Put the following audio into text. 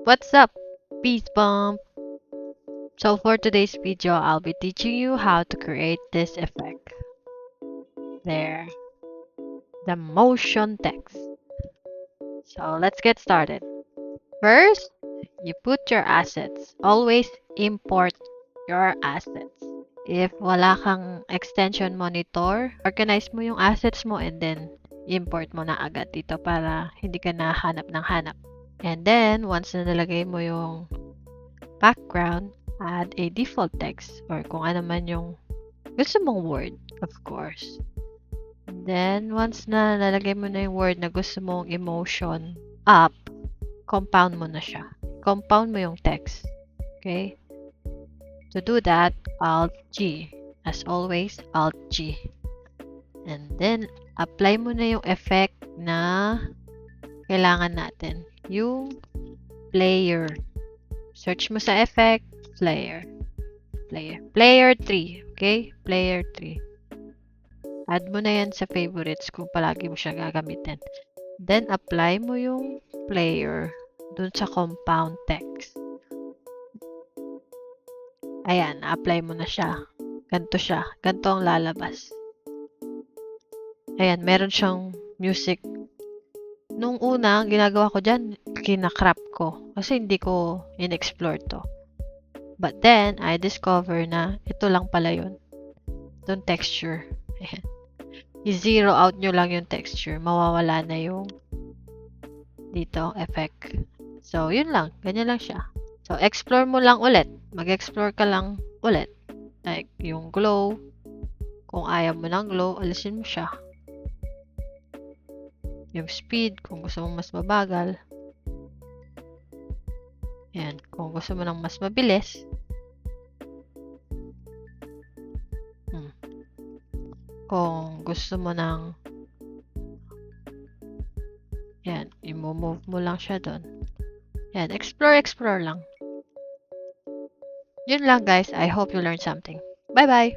What's up, Peace Bump? So for today's video, I'll be teaching you how to create this effect. There, the motion text. So let's get started. First, you put your assets. Always import your assets. If wala kang extension monitor, organize mo yung assets mo and then import mo na agad dito para hindi ka na hanap ng hanap. And then, once na nalagay mo yung background, add a default text or kung ano man yung gusto mong word, of course. And then, once na nalagay mo na yung word na gusto mong emotion up, compound mo na siya. Compound mo yung text. Okay? To do that, Alt-G. As always, Alt-G. And then, apply mo na yung effect na kailangan natin. Yung player. Search mo sa effect, player. Player 3. Okay? Player 3. Add mo na yan sa favorites kung palagi mo siya gagamitin. Then, apply mo yung player dun sa compound text. Ayan, apply mo na siya. Ganto siya. Ganto ang lalabas. Ayan, meron siyang music. Nung una, ang ginagawa ko dyan, kinakrap ko. Kasi hindi ko in-explore to. But then, I discover na ito lang pala yun. Itong texture. Ayan. I-zero out nyo lang yung texture. Mawawala na yung dito, effect. So, yun lang. Ganyan lang siya. So, explore mo lang ulit. Mag-explore ka lang ulit. Like, yung glow. Kung ayaw mo ng glow, alisin mo siya. Yung speed, kung gusto mong mas mabagal. Yan. Kung gusto mo ng mas mabilis. Kung gusto mo ng yan, i-move mo lang siya doon. Yan, explore lang. Yun lang guys. I hope you learned something. Bye-bye!